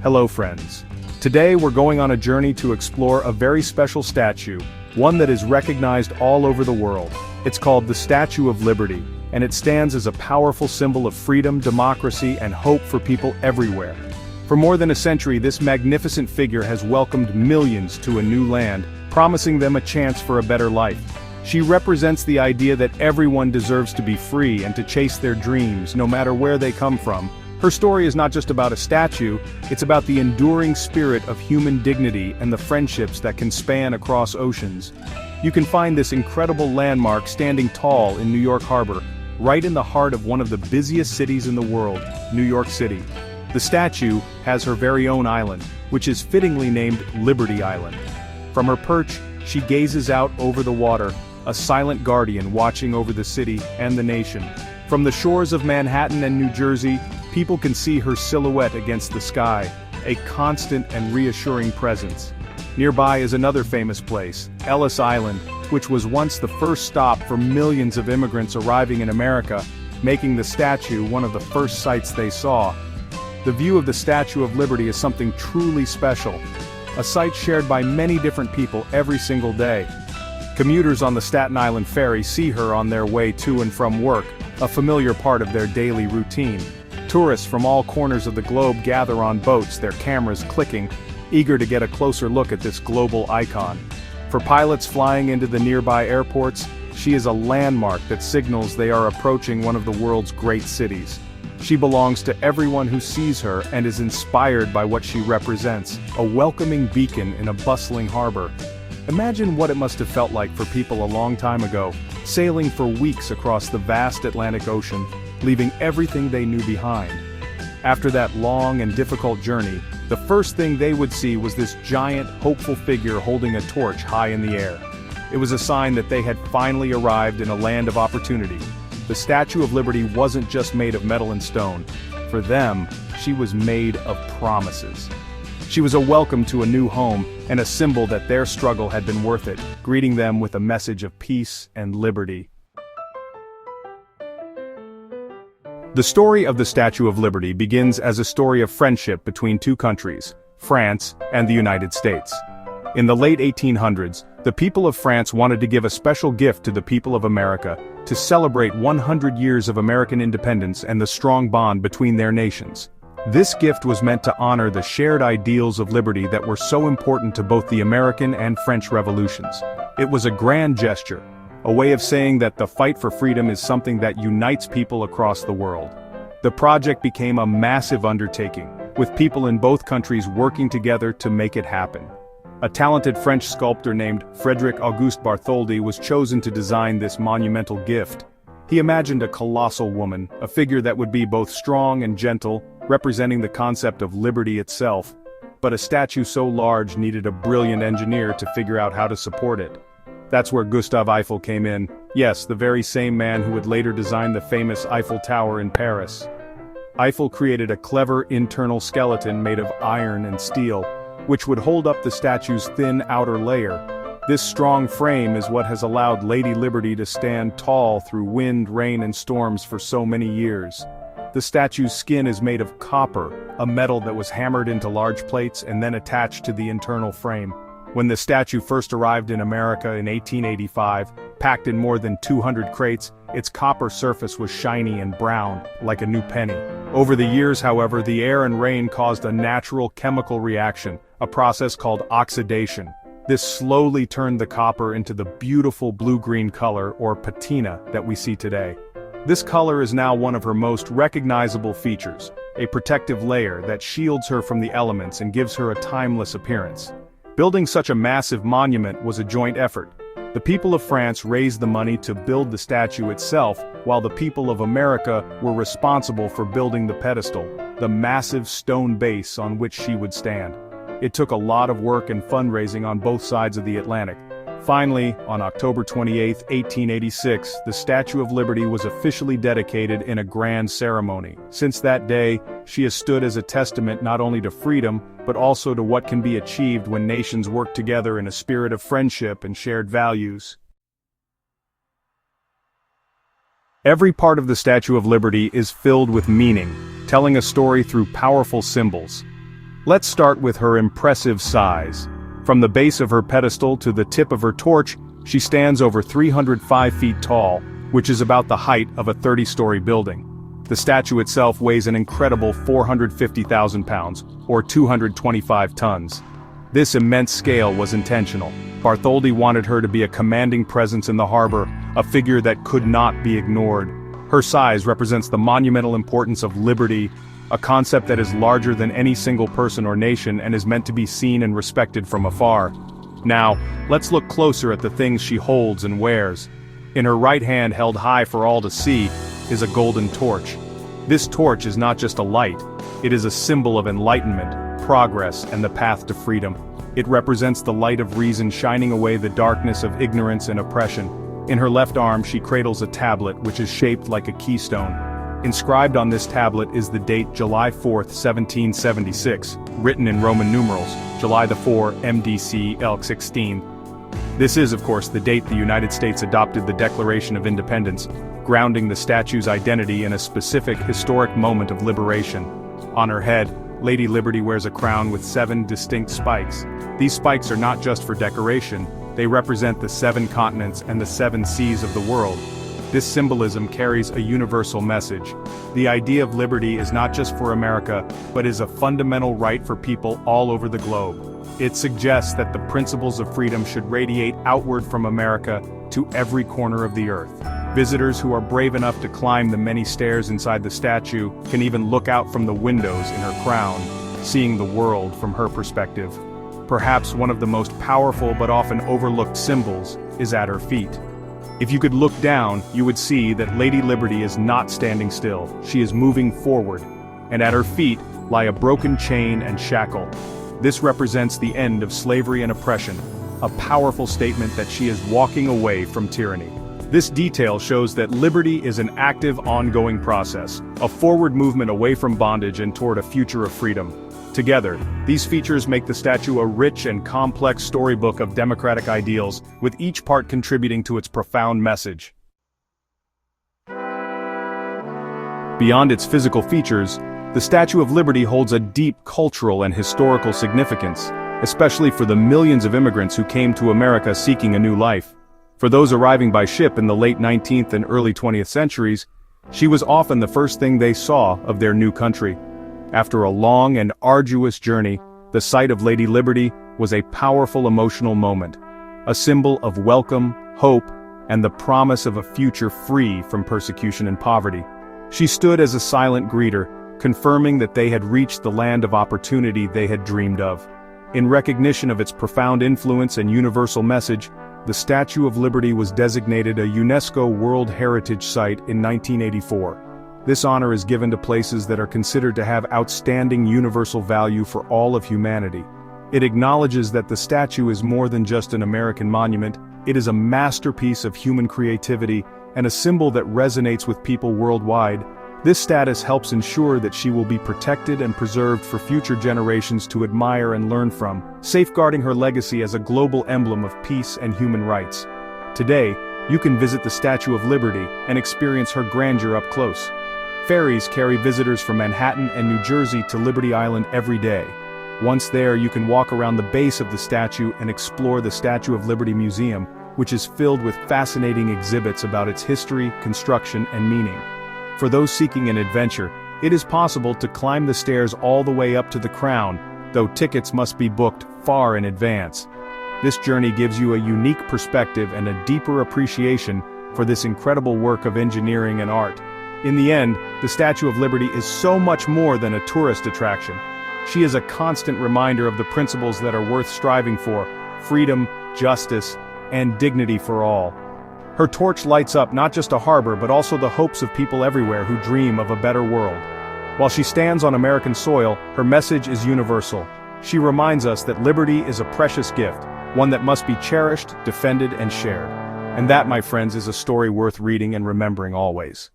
Hello friends. Today we're going on a journey to explore a very special statue, one that is recognized all over the world. It's called the Statue of Liberty, and it stands as a powerful symbol of freedom, democracy, and hope for people everywhere. For more than a century, this magnificent figure has welcomed millions to a new land, promising them a chance for a better life. She represents the idea that everyone deserves to be free and to chase their dreams, no matter where they come from. Her story is not just about a statue, it's about the enduring spirit of human dignity and the friendships that can span across oceans. You can find this incredible landmark standing tall in New York Harbor, right in the heart of one of the busiest cities in the world, New York City. The statue has her very own island, which is fittingly named Liberty Island. From her perch, she gazes out over the water, a silent guardian watching over the city and the nation. From the shores of Manhattan and New Jersey, people can see her silhouette against the sky, a constant and reassuring presence. Nearby is another famous place, Ellis Island, which was once the first stop for millions of immigrants arriving in America, making the statue one of the first sights they saw. The view of the Statue of Liberty is something truly special, a sight shared by many different people every single day. Commuters on the Staten Island Ferry see her on their way to and from work, a familiar part of their daily routine. Tourists from all corners of the globe gather on boats, their cameras clicking, eager to get a closer look at this global icon. For pilots flying into the nearby airports, she is a landmark that signals they are approaching one of the world's great cities. She belongs to everyone who sees her and is inspired by what she represents, a welcoming beacon in a bustling harbor. Imagine what it must have felt like for people a long time ago, sailing for weeks across the vast Atlantic Ocean, leaving everything they knew behind. After that long and difficult journey, the first thing they would see was this giant, hopeful figure holding a torch high in the air. It was a sign that they had finally arrived in a land of opportunity. The Statue of Liberty wasn't just made of metal and stone. For them, she was made of promises. She was a welcome to a new home and a symbol that their struggle had been worth it, greeting them with a message of peace and liberty. The story of the Statue of Liberty begins as a story of friendship between two countries, France and the United States. In the late 1800s, the people of France wanted to give a special gift to the people of America to celebrate 100 years of American independence and the strong bond between their nations. This gift was meant to honor the shared ideals of liberty that were so important to both the American and French revolutions. It was a grand gesture, a way of saying that the fight for freedom is something that unites people across the world. The project became a massive undertaking, with people in both countries working together to make it happen. A talented French sculptor named Frédéric Auguste Bartholdi was chosen to design this monumental gift. He imagined a colossal woman, a figure that would be both strong and gentle, representing the concept of liberty itself. But a statue so large needed a brilliant engineer to figure out how to support it. That's where Gustave Eiffel came in. Yes, the very same man who would later design the famous Eiffel Tower in Paris. Eiffel created a clever internal skeleton made of iron and steel, which would hold up the statue's thin outer layer. This strong frame is what has allowed Lady Liberty to stand tall through wind, rain, and storms for so many years. The statue's skin is made of copper, a metal that was hammered into large plates and then attached to the internal frame. When the statue first arrived in America in 1885, packed in more than 200 crates, its copper surface was shiny and brown, like a new penny. Over the years, however, the air and rain caused a natural chemical reaction, a process called oxidation. This slowly turned the copper into the beautiful blue-green color, or patina, that we see today. This color is now one of her most recognizable features, a protective layer that shields her from the elements and gives her a timeless appearance. Building such a massive monument was a joint effort. The people of France raised the money to build the statue itself, while the people of America were responsible for building the pedestal, the massive stone base on which she would stand. It took a lot of work and fundraising on both sides of the Atlantic. Finally, on October 28, 1886, the Statue of Liberty was officially dedicated in a grand ceremony. Since that day, she has stood as a testament not only to freedom, but also to what can be achieved when nations work together in a spirit of friendship and shared values. Every part of the Statue of Liberty is filled with meaning, telling a story through powerful symbols. Let's start with her impressive size. From the base of her pedestal to the tip of her torch, she stands over 305 feet tall, which is about the height of a 30-story building. The statue itself weighs an incredible 450,000 pounds, or 225 tons. This immense scale was intentional. Bartholdi wanted her to be a commanding presence in the harbor, a figure that could not be ignored. Her size represents the monumental importance of liberty, a concept that is larger than any single person or nation and is meant to be seen and respected from afar. Now, let's look closer at the things she holds and wears. In her right hand, held high for all to see, is a golden torch. This torch is not just a light, it is a symbol of enlightenment, progress, and the path to freedom. It represents the light of reason shining away the darkness of ignorance and oppression. In her left arm she cradles a tablet which is shaped like a keystone. Inscribed on this tablet is the date July 4, 1776, written in Roman numerals, July 4, MDC L16. This is, of course, the date the United States adopted the Declaration of Independence, grounding the statue's identity in a specific historic moment of liberation. On her head, Lady Liberty wears a crown with 7 distinct spikes. These spikes are not just for decoration, they represent the 7 continents and the 7 seas of the world. This symbolism carries a universal message. The idea of liberty is not just for America, but is a fundamental right for people all over the globe. It suggests that the principles of freedom should radiate outward from America to every corner of the earth. Visitors who are brave enough to climb the many stairs inside the statue can even look out from the windows in her crown, seeing the world from her perspective. Perhaps one of the most powerful but often overlooked symbols is at her feet. If you could look down, you would see that Lady Liberty is not standing still, she is moving forward, and at her feet lie a broken chain and shackle. This represents the end of slavery and oppression, a powerful statement that she is walking away from tyranny. This detail shows that liberty is an active, ongoing process, a forward movement away from bondage and toward a future of freedom. Together, these features make the statue a rich and complex storybook of democratic ideals, with each part contributing to its profound message. Beyond its physical features, the Statue of Liberty holds a deep cultural and historical significance, especially for the millions of immigrants who came to America seeking a new life. For those arriving by ship in the late 19th and early 20th centuries, she was often the first thing they saw of their new country. After a long and arduous journey, the sight of Lady Liberty was a powerful emotional moment, a symbol of welcome, hope, and the promise of a future free from persecution and poverty. She stood as a silent greeter, confirming that they had reached the land of opportunity they had dreamed of. In recognition of its profound influence and universal message, the Statue of Liberty was designated a UNESCO World Heritage Site in 1984. This honor is given to places that are considered to have outstanding universal value for all of humanity. It acknowledges that the statue is more than just an American monument, it is a masterpiece of human creativity and a symbol that resonates with people worldwide. This status helps ensure that she will be protected and preserved for future generations to admire and learn from, safeguarding her legacy as a global emblem of peace and human rights. Today, you can visit the Statue of Liberty and experience her grandeur up close. Ferries carry visitors from Manhattan and New Jersey to Liberty Island every day. Once there, you can walk around the base of the statue and explore the Statue of Liberty Museum, which is filled with fascinating exhibits about its history, construction, and meaning. For those seeking an adventure, it is possible to climb the stairs all the way up to the crown, though tickets must be booked far in advance. This journey gives you a unique perspective and a deeper appreciation for this incredible work of engineering and art. In the end, the Statue of Liberty is so much more than a tourist attraction. She is a constant reminder of the principles that are worth striving for: freedom, justice, and dignity for all. Her torch lights up not just a harbor but also the hopes of people everywhere who dream of a better world. While she stands on American soil, her message is universal. She reminds us that liberty is a precious gift, one that must be cherished, defended, and shared. And that, my friends, is a story worth reading and remembering always.